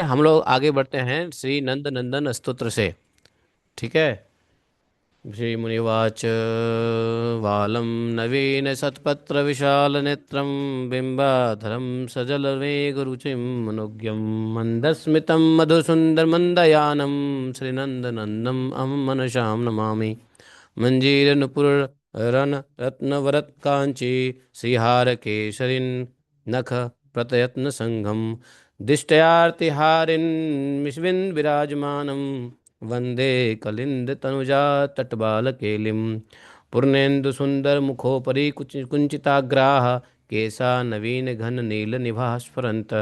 हम लोग आगे बढ़ते हैं श्री नंद नंदन स्तोत्र से। ठीक है। श्री मुनिवाच वालं नवीन सत्पत्र विशाल नेत्रं बिंबाधरं सजल मेघरुचिं मनोज्ञं मंदस्मितं मधुसुंदर मंदयानं श्रीनंदनंदनम् अहं मनसां नमामि। मंजीर नुपुर रन रत्नवरत कांची श्रीहार केसरिन नख प्रतयत्न संगम दिष्टयार्तिहारिन मिष्विन विराजमानम वंदे कलिंद तनुजा तटबाल केलिम पूर्णेन्दु सुंदर मुखोपरि कुंचिताग्राह केसा नवीन घन नील निभा स्फुरंत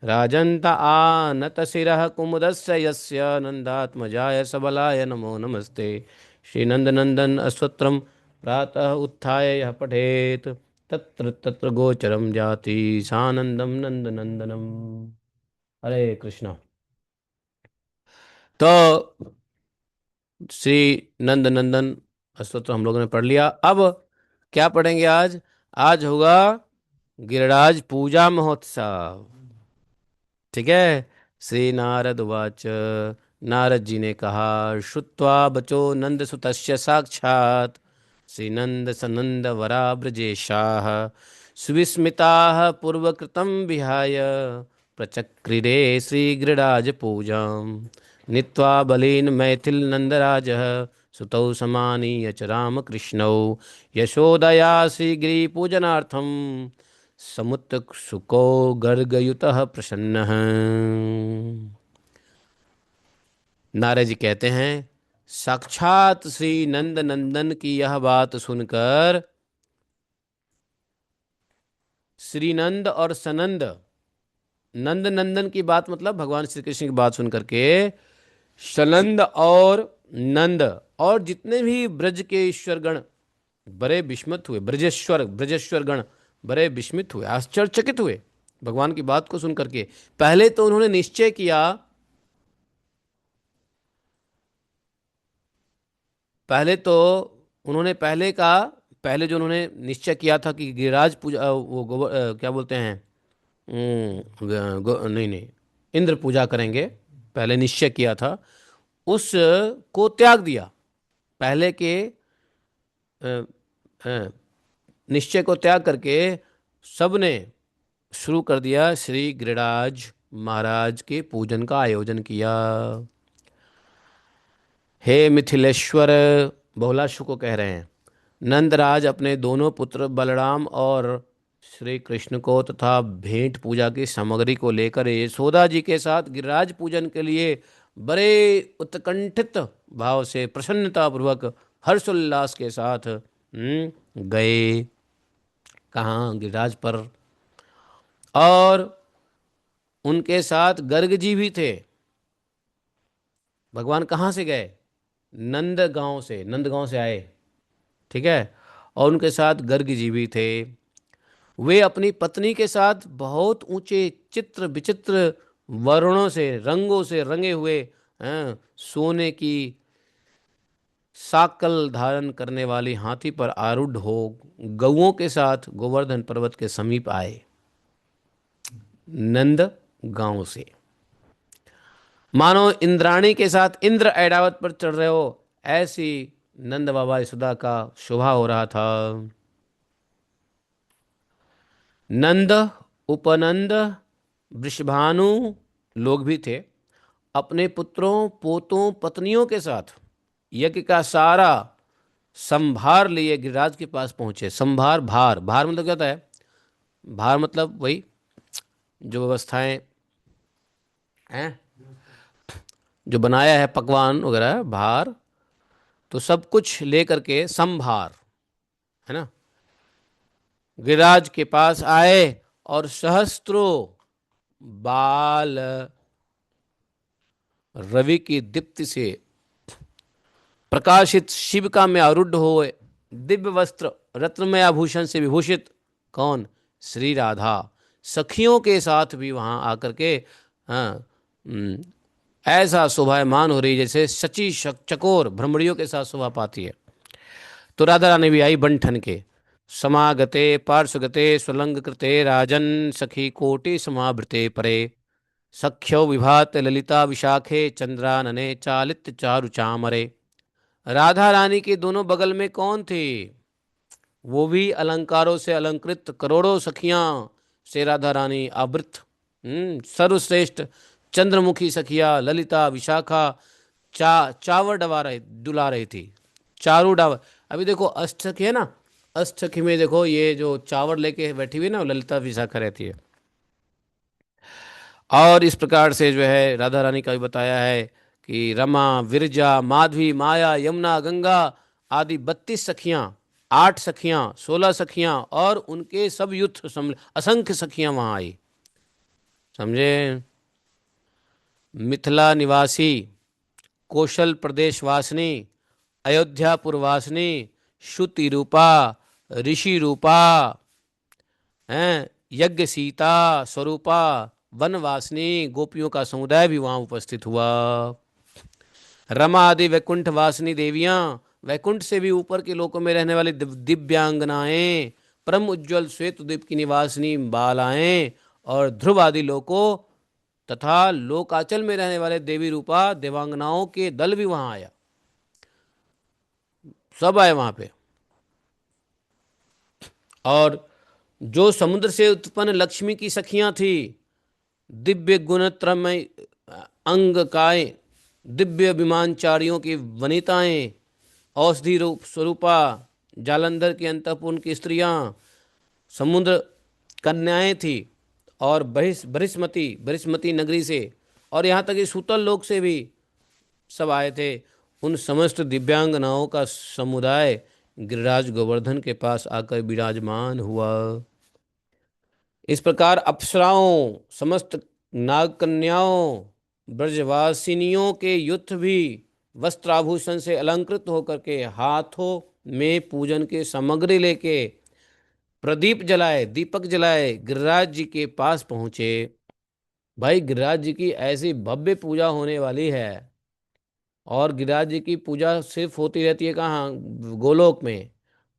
राजन्त आनत शिरः कुमुदस्य यस्य नंदात्मजाय सबलाय नमो नमस्ते। श्रीनंदनंदन अस्तोत्रम प्रातः उत्थाय यः पठेत तत्र तत्र गोचरम जाति सानंदम नंदनंदनम। हरे कृष्णा। तो श्री नंदनंदन अस्तोत्र हम लोगों ने पढ़ लिया। अब क्या पढ़ेंगे आज? आज होगा गिरिराज पूजा महोत्सव। ठीक है। श्री नारद उवाच। नारद जी ने कहा, श्रुत्वा बचो नंद सुतस्य साक्षात् श्री नंद सनंद वरा ब्रजेशाः सुविस्मिताः पूर्वकृतं विहाय प्रचक्रिरे श्री गिरिराज पूजाम् नीत्वा बलीन मैथिल नंदराजः सुतौ समानीय च रामकृष्णौ यशोदया श्रीगिरिपूजनार्थं समुत्सुको गर्गयुतः प्रसन्नः। नारद जी कहते हैं, साक्षात श्री नंद नंदन की यह बात सुनकर श्री नंद और सनंद, नंद नंदन की बात मतलब भगवान श्री कृष्ण की बात सुनकर के सनंद और नंद और जितने भी ब्रज के ईश्वरगण बड़े विस्मित हुए। ब्रजेश्वर ब्रजेश्वर गण बड़े विस्मित हुए, आश्चर्यचकित हुए भगवान की बात को सुनकर के। पहले तो उन्होंने निश्चय किया, पहले तो उन्होंने पहले का पहले जो उन्होंने निश्चय किया था कि गिरिराज पूजा वो क्या बोलते हैं, नहीं नहीं, इंद्र पूजा करेंगे, पहले निश्चय किया था, उस को त्याग दिया। पहले के अ, अ, निश्चय को त्याग करके सबने शुरू कर दिया श्री गिरिराज महाराज के पूजन का आयोजन किया। हे मिथिलेश्वर, बहुलाशु को कह रहे हैं, नंदराज अपने दोनों पुत्र बलराम और श्री कृष्ण को तथा भेंट पूजा की सामग्री को लेकर यशोदा जी के साथ गिरिराज पूजन के लिए बड़े उत्कंठित भाव से प्रसन्नता पूर्वक हर्षोल्लास के साथ गए। कहाँ? गिरिराज पर। और उनके साथ गर्ग जी भी थे। भगवान कहाँ से गए? नंद गांव से आए। ठीक है। और उनके साथ गर्ग जी भी थे। वे अपनी पत्नी के साथ बहुत ऊंचे चित्र विचित्र वर्णों से रंगों से रंगे हुए सोने की साकल धारण करने वाली हाथी पर आरूढ़ हो गौओं के साथ गोवर्धन पर्वत के समीप आए। नंद गांव से मानो इंद्राणी के साथ इंद्र ऐरावत पर चढ़ रहे हो, ऐसी नंद बाबा यशोदा का शोभा हो रहा था। नंद, उपनंद, वृषभानु लोग भी थे। अपने पुत्रों पोतों पत्नियों के साथ यज्ञ का सारा संभार लिए गिरिराज के पास पहुंचे। संभार, भार, भार मतलब क्या होता है? भार मतलब वही जो व्यवस्थाएं हैं, जो बनाया है पकवान वगैरह, भार। तो सब कुछ लेकर के संभार, है ना, गिरिराज के पास आए और सहस्त्रों बाल रवि की दीप्ति से प्रकाशित शिविका में आरूढ़ हुए, दिव्य वस्त्र रत्नमय आभूषण से विभूषित, कौन? श्री राधा सखियों के साथ भी वहां आकर के, हाँ, ऐसा शोभायमान हो रही जैसे सची चकोर भ्रमरियों के साथ शोभा पाती है। तो राधा रानी भी आई बन ठन के। समागते पार्श्वगते स्वलंग कृते राजन सखी कोटि समावृते परे। सख्यो विभात ललिता विशाखे चंद्रानने चालित चारु चामरे। राधा रानी के दोनों बगल में कौन थे? वो भी अलंकारों से अलंकृत करोड़ों सखियां से राधा रानी आवृत, सर्वश्रेष्ठ चंद्रमुखी सखिया ललिता विशाखा चावर डुला रही थी। चारू डावर। अभी देखो अष्टसखी है ना, अष्टसखी में देखो ये जो चावड़ लेके बैठी हुई है ना, ललिता विशाखा रहती है। और इस प्रकार से जो है राधा रानी का भी बताया है कि रमा विरजा माधवी माया यमुना गंगा आदि 32 सखियां, 8 सखियां, 16 सखियां और उनके सब युद्ध असंख्य सखियां वहां आई। समझे? मिथिला निवासी, कौशल प्रदेश वासिनी, अयोध्यापुर वासिनी, श्रुति रूपा, ऋषि रूपा, हैं, यज्ञ सीता स्वरूपा, वनवासिनी गोपियों का समुदाय भी वहां उपस्थित हुआ। रमा आदि वैकुंठ वासिनी देवियां, वैकुंठ से भी ऊपर के लोकों में रहने वाली दिव्यांगनाएं, परम उज्ज्वल श्वेत द्वीप की निवासिनी बालाएं और ध्रुव आदि लोकों तथा लोकाचल में रहने वाले देवी रूपा देवांगनाओं के दल भी वहां आया। सब आए वहां पे। और जो समुद्र से उत्पन्न लक्ष्मी की सखियां थी, दिव्य गुणत्रमय अंग काय, दिव्य विमानचारियों की वनिताएं, औषधि रूप स्वरूपा जालंधर की अंतपुर की स्त्रियां, समुद्र कन्याएं थी और बृहस्मती बृहस्मती नगरी से और यहाँ तक कि सूतल लोक से भी सब आए थे। उन समस्त दिव्यांगनाओं का समुदाय गिरिराज गोवर्धन के पास आकर विराजमान हुआ। इस प्रकार अप्सराओं, समस्त नाग कन्याओं, ब्रजवासिनियों के युद्ध भी वस्त्राभूषण से अलंकृत होकर के हाथों में पूजन के सामग्री लेके प्रदीप जलाए, दीपक जलाए गिरिराज जी के पास पहुंचे। भाई गिरिराज जी की ऐसी भव्य पूजा होने वाली है। और गिरिराज जी की पूजा सिर्फ होती रहती है कहाँ? गोलोक में।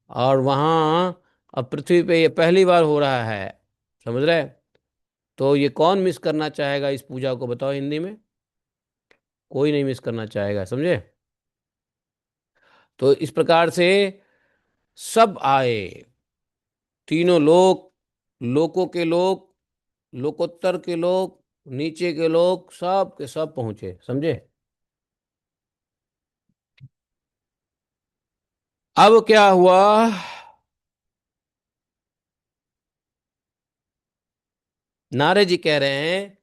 और वहाँ अब पृथ्वी पे ये पहली बार हो रहा है। समझ रहे? तो ये कौन मिस करना चाहेगा इस पूजा को? बताओ हिंदी में। कोई नहीं मिस करना चाहेगा। समझे? तो इस प्रकार से सब आए, तीनों लोक, लोकों के लोक, लोकोत्तर के लोक, नीचे के लोक, सब के सब पहुंचे। समझे? अब क्या हुआ? नारद जी कह रहे हैं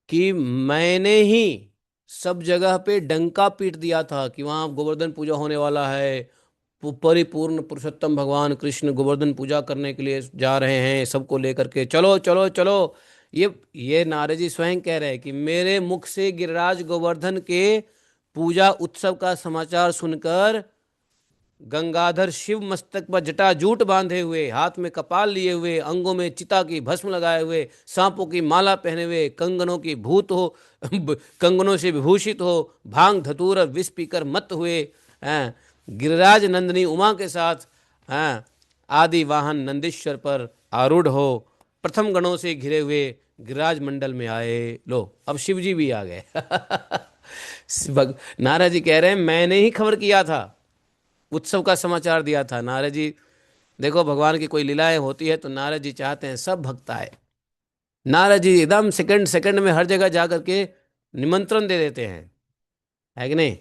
कि मैंने ही सब जगह पे डंका पीट दिया था कि वहां गोवर्धन पूजा होने वाला है। परिपूर्ण पुरुषोत्तम भगवान कृष्ण गोवर्धन पूजा करने के लिए जा रहे हैं, सबको लेकर के चलो चलो चलो। ये नारद जी स्वयं कह रहे हैं कि मेरे मुख से गिरिराज गोवर्धन के पूजा उत्सव का समाचार सुनकर गंगाधर शिव मस्तक पर जटाजूट बांधे हुए, हाथ में कपाल लिए हुए, अंगों में चिता की भस्म लगाए हुए, सांपों की माला पहने हुए, कंगनों की भूत हो कंगनों से विभूषित हो, भांग धतूर और विष पीकर मत हुए, हैं, गिरिराज नंदिनी उमा के साथ, हैं, आदि वाहन नंदीश्वर पर आरूढ़ हो प्रथम गणों से घिरे हुए गिरिराज मंडल में आए। लो अब शिव जी भी आ गए। नारद जी कह रहे हैं मैंने ही खबर किया था, उत्सव का समाचार दिया था। नारद जी देखो, भगवान की कोई लीलाएं होती है तो नारद जी चाहते हैं सब भक्त आए। नारद जी एकदम सेकंड सेकंड में हर जगह जा करके निमंत्रण दे देते हैं, है कि नहीं?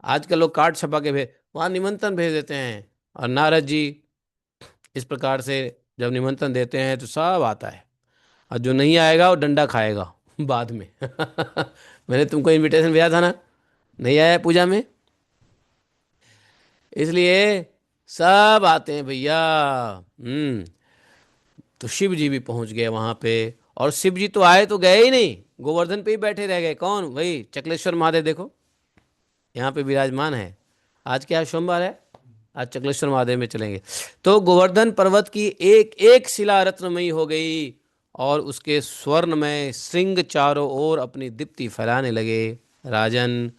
आजकल लोग कार्ड छपा के भेज, वहाँ निमंत्रण भेज देते हैं। और नारद जी इस प्रकार से जब निमंत्रण देते हैं तो सब आता है। और जो नहीं आएगा वो डंडा खाएगा बाद में। मैंने तुमको इनविटेशन भेजा था ना, नहीं आया पूजा में, इसलिए सब आते हैं भैया। तो शिव जी भी पहुंच गए वहां पे। और शिव जी तो आए तो गए ही नहीं, गोवर्धन पे ही बैठे रह गए। कौन? वही चकलेश्वर महादेव। देखो यहाँ पे विराजमान है। आज क्या सोमवार है? आज चकलेश्वर महादेव में चलेंगे। तो गोवर्धन पर्वत की एक एक शिला रत्नमयी हो गई और उसके स्वर्ण में श्रृंग चारों ओर अपनी दीप्ति फैलाने लगे। राजन,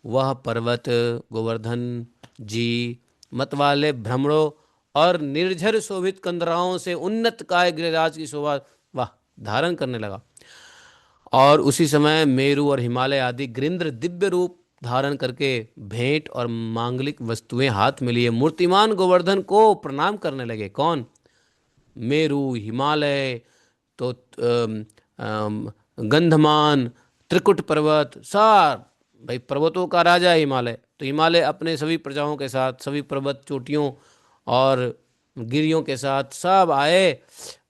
वह पर्वत गोवर्धन जी मतवाले भ्रमरों और निर्झर शोभित कंदराओं से उन्नत काय गिरिराज की शोभा वाह धारण करने लगा। और उसी समय मेरु और हिमालय आदि गिरिंद्र दिव्य रूप धारण करके भेंट और मांगलिक वस्तुएं हाथ में लिए मूर्तिमान गोवर्धन को प्रणाम करने लगे। कौन? मेरु, हिमालय, तो गंधमान, त्रिकुट पर्वत, सार, भाई पर्वतों का राजा है हिमालय, तो हिमालय अपने सभी प्रजाओं के साथ, सभी पर्वत चोटियों और गिरियों के साथ सब आए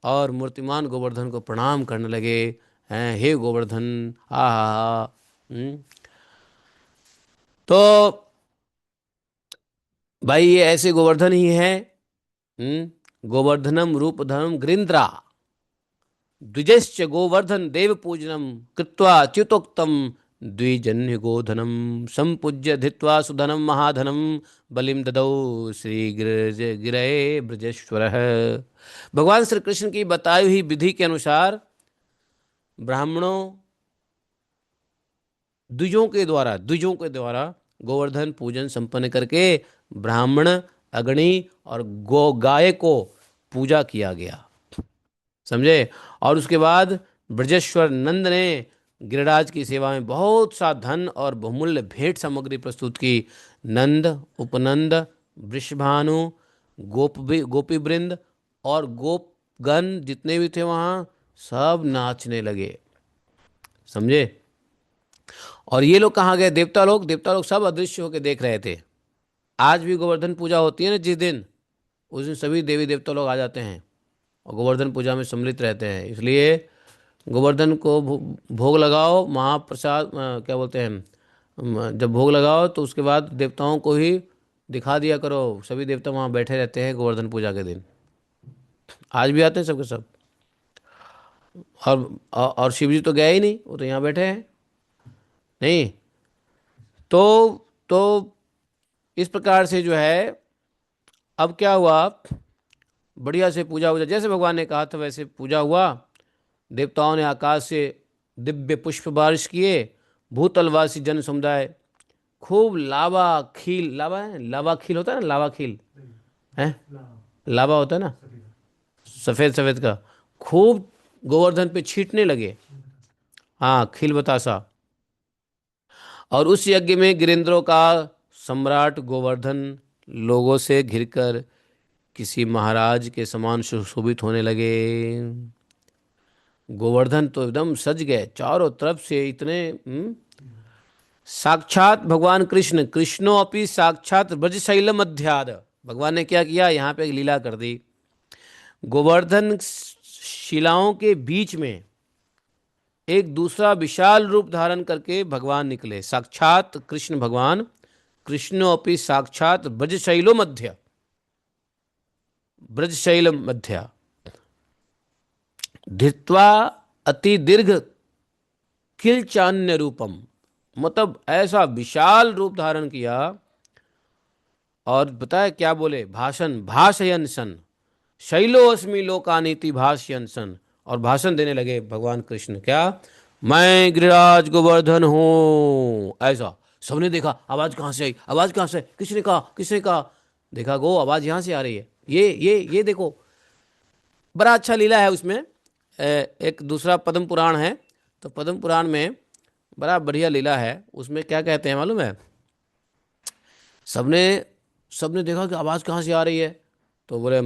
और मूर्तिमान गोवर्धन को प्रणाम करने लगे। हैं, हे गोवर्धन, हा हा हा। तो भाई ये ऐसे गोवर्धन ही है। गोवर्धनम रूपधनम गृंद्रा द्विजश्च गोवर्धन देव पूजनम कृत्वा च्युतोक्तम द्विजन्य गोधनम संपूज्य धित्वा सुधनम महाधनम बलिम ददौ श्री गिरये ब्रजेश्वर। भगवान श्री कृष्ण की बताई हुई विधि के अनुसार ब्राह्मणों द्विजों के द्वारा गोवर्धन पूजन संपन्न करके ब्राह्मण, अग्नि और गो गाय को पूजा किया गया। समझे? और उसके बाद ब्रजेश्वर नंद ने गिरिराज की सेवा में बहुत सा धन और बहुमूल्य भेंट सामग्री प्रस्तुत की। नंद, उपनंद, वृषभानु, गोपी वृंद और गोपगण जितने भी थे वहाँ सब नाचने लगे। समझे? और ये लोग कहाँ गए? देवता लोग। देवता लोग सब अदृश्य होकर देख रहे थे। आज भी गोवर्धन पूजा होती है ना जिस दिन, उस दिन सभी देवी देवता लोग आ जाते हैं और गोवर्धन पूजा में सम्मिलित रहते हैं। इसलिए गोवर्धन को भोग लगाओ, महाप्रसाद क्या बोलते हैं, जब भोग लगाओ तो उसके बाद देवताओं को ही दिखा दिया करो। सभी देवता वहाँ बैठे रहते हैं गोवर्धन पूजा के दिन। आज भी आते हैं सबके सब। और शिव जी तो गए ही नहीं, वो तो यहाँ बैठे हैं। नहीं तो इस प्रकार से जो है, अब क्या हुआ, बढ़िया से पूजा हुआ, जैसे भगवान ने कहा था वैसे पूजा हुआ। देवताओं ने आकाश से दिव्य पुष्प बारिश किए। भूतलवासी जन समुदाय खूब लावा खील, लावा है, लावा खील होता है ना, लावा खील है, लावा होता है ना, सफेद सफेद का, खूब गोवर्धन पे छींटने लगे। हाँ, खील बतासा। और उस यज्ञ में गिरिंद्रों का सम्राट गोवर्धन लोगों से घिरकर किसी महाराज के समान सुशोभित होने लगे। गोवर्धन तो एकदम सज गए चारों तरफ से, इतने साक्षात भगवान कृष्ण, कृष्णो अपि साक्षात ब्रजशैलम अध्याद। भगवान ने क्या किया, यहाँ पे एक लीला कर दी। गोवर्धन शिलाओं के बीच में एक दूसरा विशाल रूप धारण करके भगवान निकले। साक्षात कृष्ण भगवान, कृष्णो अपि साक्षात ब्रजशैलो मध्य, ब्रजशैल मध्य धित्वा अति दीर्घ किलचान्य रूपम, मतलब ऐसा विशाल रूप धारण किया। और बताया क्या बोले, भाषण भाषयन सन, शैलो अस्मि लोकानीति भाषयन सन, और भाषण देने लगे भगवान कृष्ण। क्या? मैं गिरिराज गोवर्धन हूं, ऐसा। सबने देखा, आवाज कहां से आई, आवाज कहां से? किसने कहा, किसने कहा? देखा गो आवाज यहां से आ रही है। ये देखो, बड़ा अच्छा लीला है उसमें। एक दूसरा पद्म पुराण है, तो पद्म पुराण में बड़ा बढ़िया लीला है। उसमें क्या कहते हैं मालूम है? सबने सबने देखा कि आवाज़ कहाँ से आ रही है, तो बोले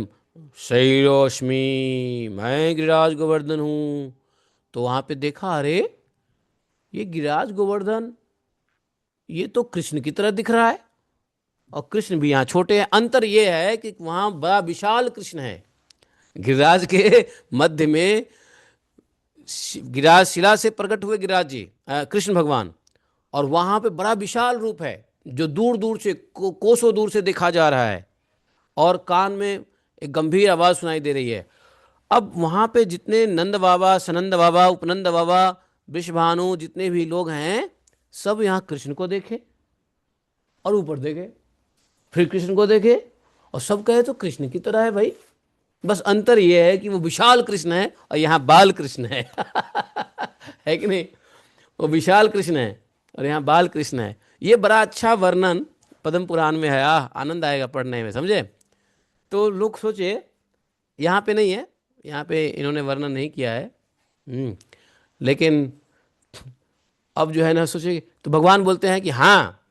शैलोष्मी, मैं गिरिराज गोवर्धन हूँ। तो वहाँ पे देखा, अरे ये गिरिराज गोवर्धन, ये तो कृष्ण की तरह दिख रहा है, और कृष्ण भी यहाँ छोटे हैं। अंतर ये है कि वहाँ बड़ा विशाल कृष्ण है, गिरिराज के मध्य में गिरिराज शिला से प्रकट हुए गिरिराज जी, कृष्ण भगवान, और वहाँ पे बड़ा विशाल रूप है जो दूर दूर से कोसों दूर से देखा जा रहा है, और कान में एक गंभीर आवाज सुनाई दे रही है। अब वहाँ पे जितने नंद बाबा, सनंद बाबा, उपनंद बाबा, वृषभानु, जितने भी लोग हैं, सब यहाँ कृष्ण को देखे और ऊपर देखे, फिर कृष्ण को देखे, और सब कहे तो कृष्ण की तरह है भाई। बस अंतर यह है कि वो विशाल कृष्ण है और यहाँ बाल कृष्ण है है कि नहीं? वो विशाल कृष्ण है और यहाँ बाल कृष्ण है। ये बड़ा अच्छा वर्णन पद्म पुराण में है। आनंद आएगा पढ़ने में, समझे? तो लोग सोचे, यहाँ पे नहीं है, यहाँ पे इन्होंने वर्णन नहीं किया है, लेकिन अब जो है ना सोचिए, तो भगवान बोलते हैं कि हाँ,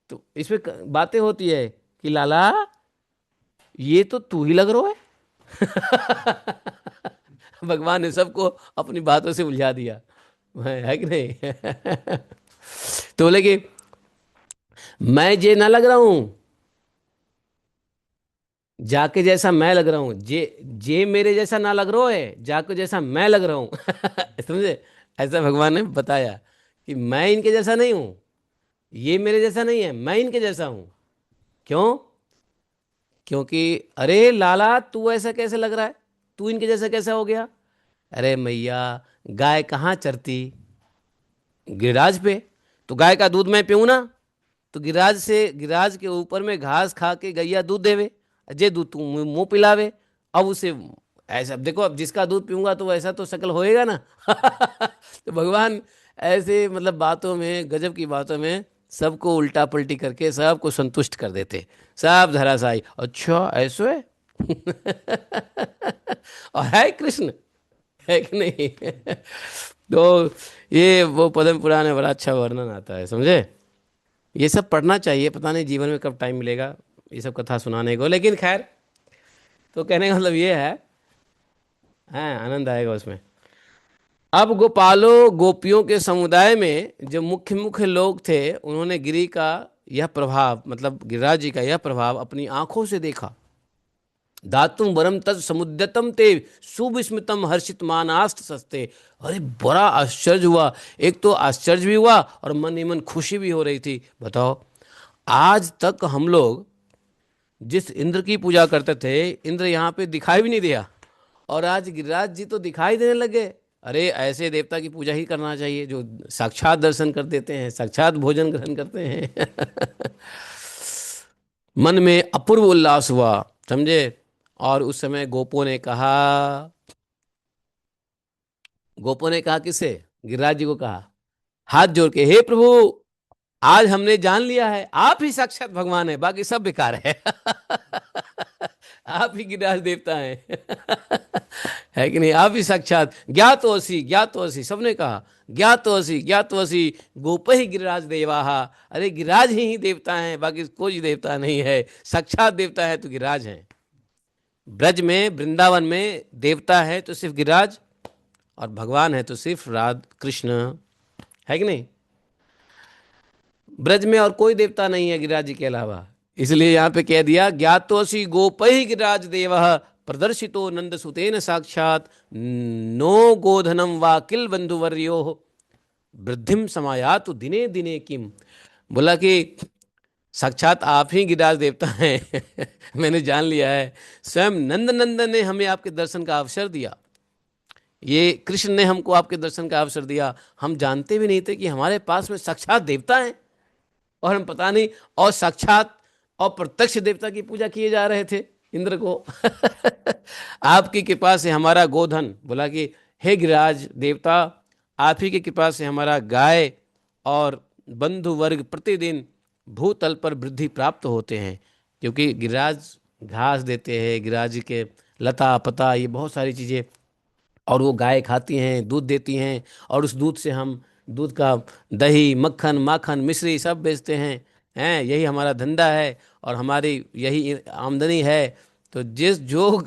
तो इसमें बातें होती है कि लाला ये तो तू ही लग रहा है। भगवान ने सबको अपनी बातों से उलझा दिया, है कि नहीं? तो बोले कि मैं ये ना लग रहा हूं, जाके जैसा मैं लग रहा हूं, जे मेरे जैसा ना लग रहा है, जाके जैसा मैं लग रहा हूं। समझे? ऐसा भगवान ने बताया कि मैं इनके जैसा नहीं हूं, ये मेरे जैसा नहीं है, मैं इनके जैसा हूं। क्यों? क्योंकि अरे लाला तू ऐसा कैसे लग रहा है, तू इनके जैसा कैसा हो गया? अरे मैया, गाय कहाँ चरती? गिरिराज पे। तो गाय का दूध मैं पीऊं ना, तो गिरिराज के ऊपर में घास खा के गैया दूध देवे, जे दूध तू मुंह मुंह पिलावे। अब उसे ऐसा, अब देखो, अब जिसका दूध पीऊंगा तो वैसा तो शक्ल होएगा ना। तो भगवान ऐसे मतलब बातों में, गजब की बातों में सबको उल्टा पलटी करके सबको संतुष्ट कर देते, सब धराशायी। अच्छा ऐसो है। और है कृष्ण, है कि नहीं? तो ये वो पद्म पुराण में बड़ा अच्छा वर्णन आता है, समझे? ये सब पढ़ना चाहिए, पता नहीं जीवन में कब टाइम मिलेगा ये सब कथा सुनाने को, लेकिन खैर, तो कहने का मतलब ये है आनंद आएगा उसमें। अब गोपालों गोपियों के समुदाय में जो मुख्य मुख्य लोग थे, उन्होंने गिरि का यह प्रभाव, मतलब गिरिराज जी का यह प्रभाव अपनी आंखों से देखा। धातुम वरम तत् समुद्यतम ते सुविस्मितम हर्षित मानास्त सस्ते। अरे बड़ा आश्चर्य हुआ, एक तो आश्चर्य भी हुआ और मन ही मन खुशी भी हो रही थी। बताओ, आज तक हम लोग जिस इंद्र की पूजा करते थे, इंद्र यहाँ पे दिखाई भी नहीं दिया, और आज गिरिराज जी तो दिखाई देने लगे। अरे ऐसे देवता की पूजा ही करना चाहिए जो साक्षात दर्शन कर देते हैं, साक्षात भोजन ग्रहण करते हैं। मन में अपूर्व उल्लास हुआ, समझे? और उस समय गोपों ने कहा किससे? गिरिराज जी को कहा, हाथ जोड़ के, हे प्रभु, आज हमने जान लिया है आप ही साक्षात भगवान है, बाकी सब बेकार है। आप ही गिरिराज देवता हैं। है कि नहीं? आप ही साक्षात ज्ञातोऽसि ज्ञातोऽसि, सबने कहा ज्ञातोऽसि ज्ञातोऽसि, गोप ही गिरिराज देवाहा। अरे गिरिराज ही देवता हैं, बाकी कोई देवता नहीं है। साक्षात देवता है तो गिरिराज हैं। ब्रज में, वृंदावन में देवता है तो सिर्फ गिरिराज, और भगवान है तो सिर्फ राध कृष्ण, है कि नहीं? ब्रज में और कोई देवता नहीं है गिरिराज जी के अलावा। इसलिए यहाँ पे कह दिया, ज्ञातोसी गोपै गिरिराज देव प्रदर्शितो नंद सुतेन साक्षात, नो गोधनम वा किल बंधुवर्यो वृद्धिम समायातु दिने दिने किम। बोला कि साक्षात आप ही गिरिराज देवता हैं। मैंने जान लिया है, स्वयं नंद नंदन ने हमें आपके दर्शन का अवसर दिया, ये कृष्ण ने हमको आपके दर्शन का अवसर दिया। हम जानते भी नहीं थे कि हमारे पास में साक्षात देवता हैं, और हम पता नहीं, और साक्षात और प्रत्यक्ष देवता की पूजा किए जा रहे थे इंद्र को। आपकी कृपा से हमारा गोधन, बोला कि हे गिरिराज देवता, आप ही की कृपा से हमारा गाय और बंधु वर्ग प्रतिदिन भूतल पर वृद्धि प्राप्त होते हैं, क्योंकि गिरिराज घास देते हैं, गिरिराज जी के लता पता ये बहुत सारी चीज़ें, और वो गाय खाती हैं, दूध देती हैं, और उस दूध से हम दूध का दही मक्खन माखन मिश्री सब बेचते हैं यही हमारा धंधा है और हमारी यही आमदनी है। तो जो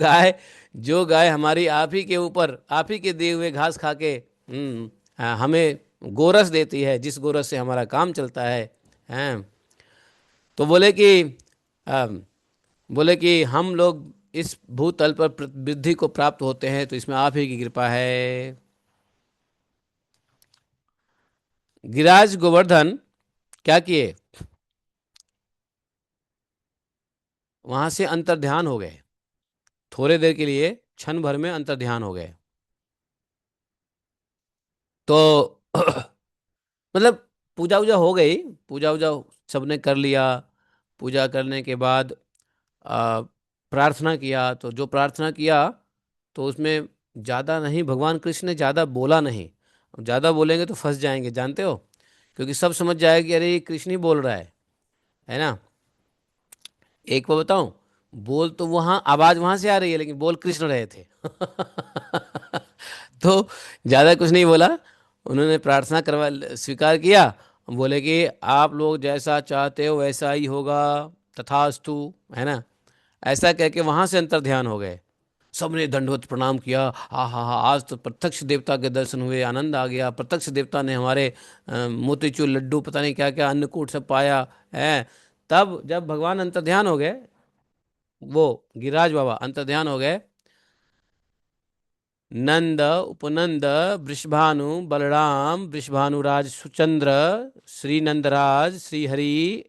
गाय हमारी आप ही के ऊपर, आप ही के दिए हुए घास खा के हमें गोरस देती है, जिस गोरस से हमारा काम चलता है। तो अ, बोले कि हम लोग इस भूतल पर वृद्धि को प्राप्त होते हैं तो इसमें आप ही की कृपा है। गिरिराज गोवर्धन क्या किए, वहां से अंतर्ध्यान हो गए, थोड़े देर के लिए क्षण भर में अंतर्ध्यान हो गए। तो मतलब पूजा वूजा हो गई, पूजा वूजा सबने कर लिया। पूजा करने के बाद आ, प्रार्थना किया, तो जो प्रार्थना किया तो उसमें ज़्यादा नहीं, भगवान कृष्ण ने ज़्यादा बोला नहीं। ज़्यादा बोलेंगे तो फंस जाएंगे, जानते हो, क्योंकि सब समझ जाएगा कि अरे ये कृष्ण ही बोल रहा है ना। एक बार बताऊं, बोल तो वहाँ आवाज़ वहाँ से आ रही है, लेकिन बोल कृष्ण रहे थे। तो ज़्यादा कुछ नहीं बोला, उन्होंने प्रार्थना करवा स्वीकार किया। बोले कि आप लोग जैसा चाहते हो वैसा ही होगा, तथास्तु, है ना। ऐसा कह के वहां से अंतर ध्यान हो गए। सबने दंडवत प्रणाम किया। हा हा हा, आज तो प्रत्यक्ष देवता के दर्शन हुए, आनंद आ गया, प्रत्यक्ष देवता ने हमारे मोतीचूर लड्डू पता नहीं क्या क्या अन्नकूट सब पाया है। तब जब भगवान अंतर ध्यान हो गए, वो गिरिराज बाबा अंतर ध्यान हो गए, नंद, उपनंद, वृषभानु, बलराम, वृषभानुराज सुचंद्र, श्री नंदराज, श्री हरि,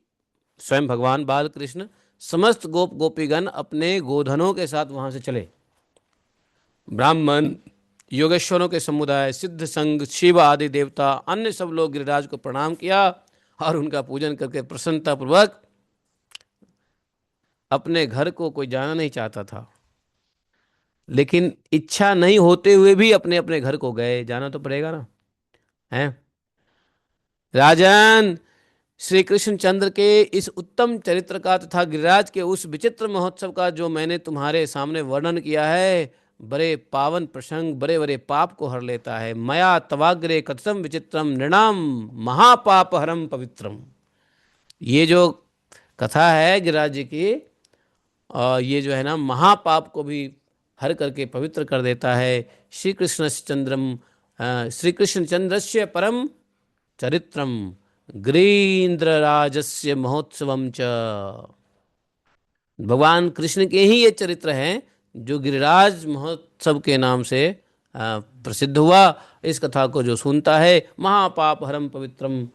स्वयं भगवान बाल कृष्ण, समस्त गोप गोपीगण अपने गोधनों के साथ वहां से चले। ब्राह्मण, योगेश्वरों के समुदाय, सिद्ध संघ, शिव आदि देवता, अन्य सब लोग गिरिराज को प्रणाम किया और उनका पूजन करके प्रसन्नता पूर्वक अपने घर को कोई जाना नहीं चाहता था, लेकिन इच्छा नहीं होते हुए भी अपने अपने घर को गए, जाना तो पड़ेगा ना, है। राजन, श्री कृष्ण चंद्र के इस उत्तम चरित्र का तथा गिरिराज के उस विचित्र महोत्सव का जो मैंने तुम्हारे सामने वर्णन किया है, बड़े पावन प्रसंग, बड़े बड़े पाप को हर लेता है। मया तवाग्रे कथम विचित्रम नृणाम महापाप हरम पवित्रम। ये जो कथा है गिरिराज जी की, और ये जो है ना, महापाप को भी हर करके पवित्र कर देता है। श्री कृष्ण चंद्रम, श्री कृष्ण चंद्रस्य परम चरित्रम गिरीन्द्रराजस्य महोत्सवम च। भगवान कृष्ण के ही ये चरित्र हैं जो गिरिराज महोत्सव के नाम से प्रसिद्ध हुआ। इस कथा को जो सुनता है, महापाप हरम पवित्रम,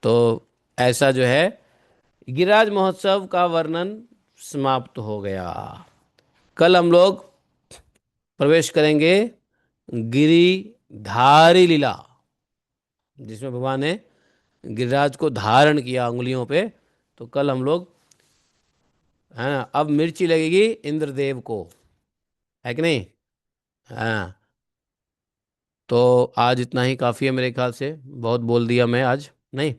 तो ऐसा जो है गिरिराज महोत्सव का वर्णन समाप्त हो गया। कल हम लोग प्रवेश करेंगे गिरिधारी लीला, जिसमें भगवान ने गिरिराज को धारण किया उंगलियों पे। तो कल हम लोग, हाँ, अब मिर्ची लगेगी इंद्रदेव को, है कि नहीं। हाँ, तो आज इतना ही काफ़ी है मेरे ख्याल से, बहुत बोल दिया मैं आज, नहीं।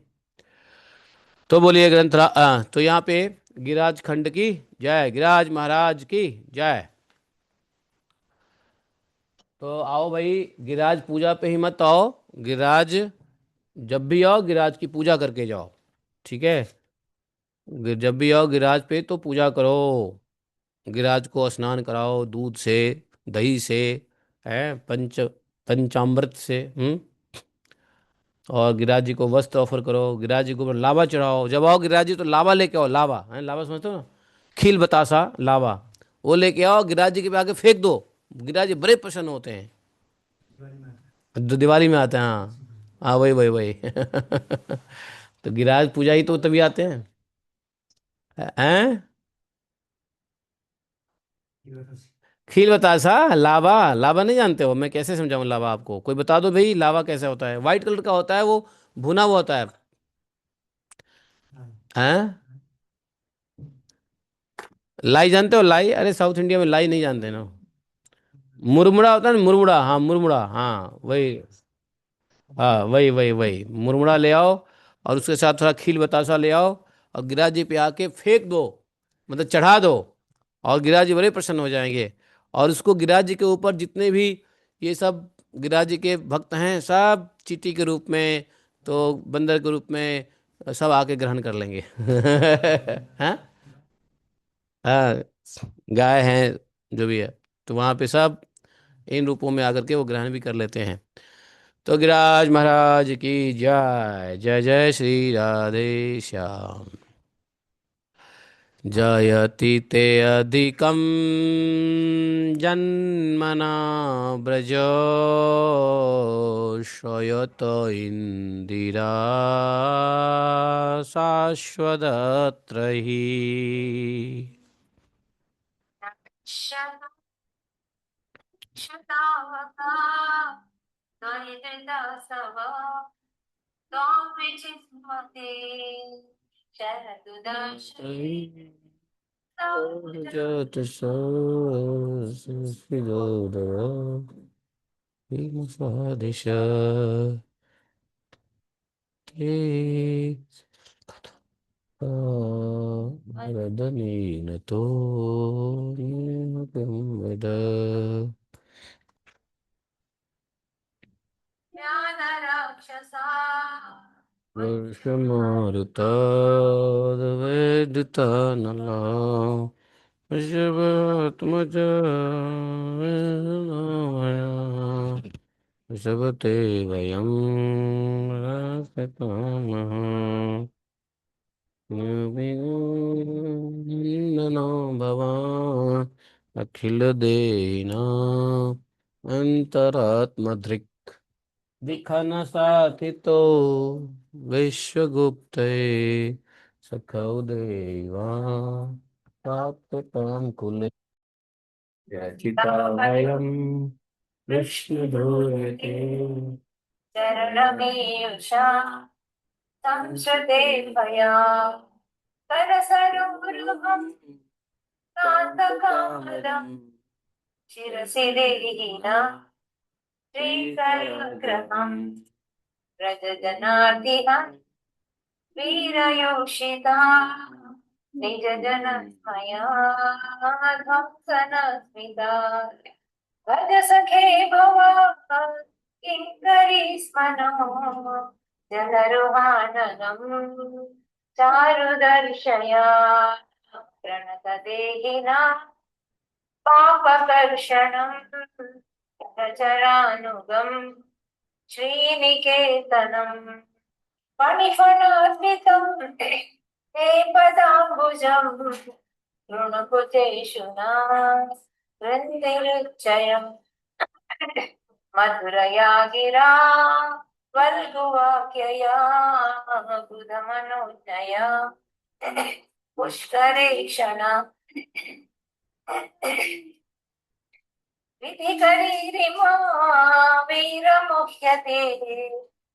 तो बोलिए तो यहाँ पे गिरिराज खंड की जय, गिरिराज महाराज की जय। तो आओ भाई, गिरिराज पूजा पे ही मत आओ, गिरिराज जब भी आओ गिरिराज की पूजा करके जाओ, ठीक है। जब भी आओ गिरिराज पे तो पूजा करो, गिरिराज को स्नान कराओ दूध से, दही से, है, पंचामृत से, और गिरिराज जी को वस्त्र ऑफर करो, गिरिराज जी को ऊपर लावा चढ़ाओ। जब आओ गिरिराज जी तो लावा लेके आओ, लावा है, लावा समझते हो ना, खील बतासा लावा, वो लेके आओ, गिरिराज जी के आगे फेंक दो। गिरिराज जी बड़े प्रसन्न होते हैं। जो दिवाली में आते हैं, हाँ हाँ, वही वही वही तो गिरिराज पूजा ही तो तभी आते हैं, हैं। खील बतासा लावा, लावा नहीं जानते हो, मैं कैसे समझाऊं लावा आपको, कोई बता दो भाई, लावा कैसे होता है। व्हाइट कलर का होता है वो, भुना हुआ होता है, हैं। लाई जानते हो, लाई, अरे साउथ इंडिया में लाई नहीं जानते ना। मुरमुरा होता है ना, मुरमुरा, हाँ मुरमुरा, हाँ वही, हाँ वही वही वही मुरमुरा ले आओ, और उसके साथ थोड़ा खील बतासा ले आओ, और गिरिराज जी पे आके फेंक दो, मतलब चढ़ा दो, और गिरिराज जी बड़े प्रसन्न हो जाएंगे। और उसको गिरिराज जी के ऊपर जितने भी ये सब गिरिराज जी के भक्त हैं, सब चींटी के रूप में, तो बंदर के रूप में, सब आके ग्रहण कर लेंगे हाँ हाँ, गाय हैं, जो भी है, तो वहाँ पे सब इन रूपों में आकर के वो ग्रहण भी कर लेते हैं। तो गिरिराज महाराज की जय, जय जय श्री राधे श्याम। जयति ते अधिकं जन्मना व्रज, श्रयत इंदिरा शाश्वतत्र हि। शतावका दरिद्रदासव त्वां विचिन्वते शरदुदर्शने जत दिश वरदनेन तो वद। ज्ञान राक्षसा वर्षमारुताद्वैदितनला वृषभात्मज वृषभते वयं रासतामः ननो भवान् अखिलदेना अन्तरात्मधृक् विखन साथितो विश्वगुप्ते सखौ देवा प्राप्ततां कुले याचिताभयम् विष्णुदूयते चरणमेयुषा संश्रुते भया करसरोरुहं कान्तकामदं शिरसि देहिना श्रीकरग्रहम् व्रजजनार्दिहं वीरयोषिता निजजनमया ध्वंसनस्मिता भज सखे भवा किङ्करी स्मनो जलरुहाननम् चारुदर्शया प्रणतदेहिना पापकर्षणम् सहचरानुगम् श्रीनिकेतनम् फणिफणान्वितम् हे पदाम्बुजम् ऋणुकुचेषु न वृन्दिरुच्चयम् मधुरया गिरा वल्गुवाक्यया बुधमनोज्ञया पुष्करेषण विधिकरीरिमा वीरमुह्यते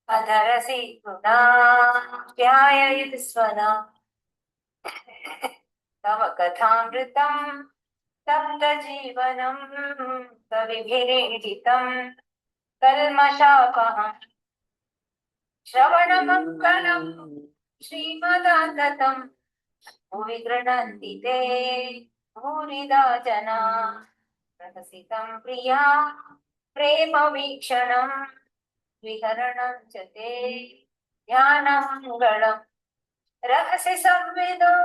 अधरसि गुणा ध्याययुस्वना तव कथामृतम् तप्तजीवनम् कविभिरीडितम् कल्मषापहम् श्रवणमङ्गलम् श्रीमदागतम् भुवि गृह्णन्ति ते भूरिदा जना प्रहसितं प्रिया प्रेमवीक्षणम् विहरणं च ते ध्यानमङ्गलम् रहसि संविदो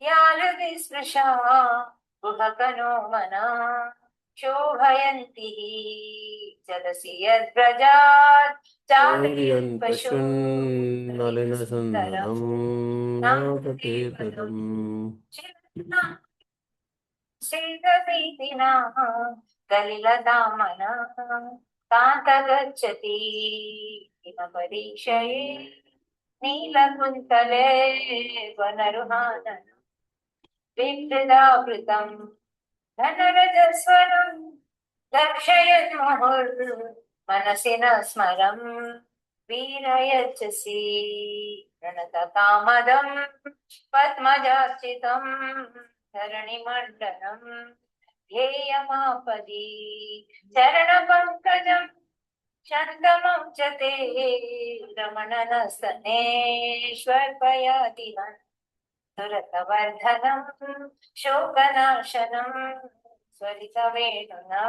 यालदि स्पृशा गुहकनो मना शोभयन्ति जलसि यद्व्रजात् चार्यन् पशून् नलिनसुन्दरम् नाटकेतरम् श्रीगतीतिना कलिलतामना कान्त गच्छति हिमपरीक्षये नीलकुन्तले वनरुहानन विप्रदावृतम् धनरजस्वरम् दर्शयन् मुहुर्मनसि न स्मरम् वीरयच्छसि प्रणतकामदम् पद्मजार्चितम् धरणिमण्डलम् ध्येयमापदि चरणपङ्कजम् शन्तमं च ते रमणनस्तनेष्वर्पयातिहन् सुरतवर्धनम् शोकनाशनम् स्वरितवेणुना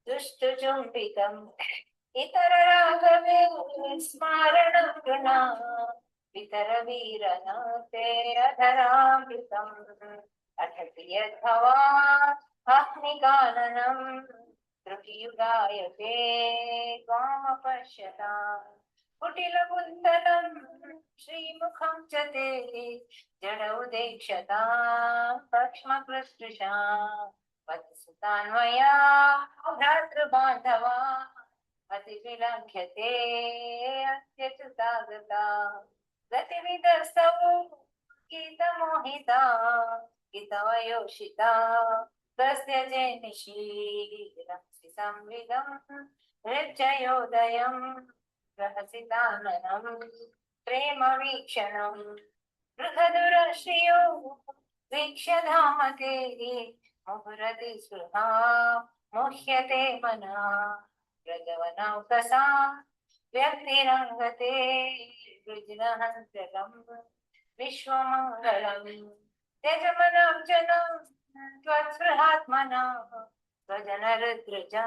दुष्टुचुम्बितम् इतरराघवे स्मारणं गुणा वितरवीरनाथे अधरामृतम् अठति यद्भवान् अह्निकाननम् त्रुटियुगायते त्वामपश्यताम् कुटिलकुन्तलम् श्रीमुखं च ते जडौ देक्षताम् पक्ष्मकृष्टृशाम् वत्सुतान्वया भ्रातृबान्धवा अतिविलङ्घ्यते अत्यच्युतागता गतिविदस्तव गीतमोहिता गीतवयोषिता तस्य जेनिषीरंसि संविदम् हृज्जयोदयम् रहसिताननम् प्रेमवीक्षणम् बृहदुरश्रियो वीक्ष्य धामते मुहुरति स्पृहा मुह्यते मना व्रजवनौकसा व्यक्तिरङ्गते वृजनहन्त्रकम् विश्वमङ्गलम् त्यजमनं जनं त्वत्स्पृहात्मना स्वजनहृद्रजा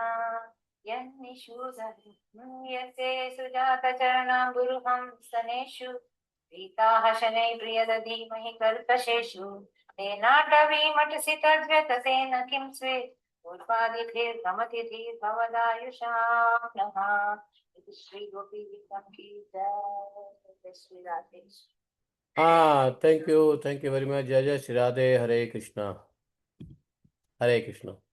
यन्निषूदन्यसे सुजातचरणाम्बुरुहंसनेषु पीताः शनैः प्रियदधीमहि कर्कशेषु तेनाटवीमटसि तद्व्यततेन किं स्वेत् पूर्वादिभिर्भवतिभिर्भवदायुषां नः इति श्रीगोपीगीतं की जय। जय श्री राधे। हाँ, थैंक यू वेरी मच। जय जय श्री राधे। हरे कृष्णा, हरे कृष्णा।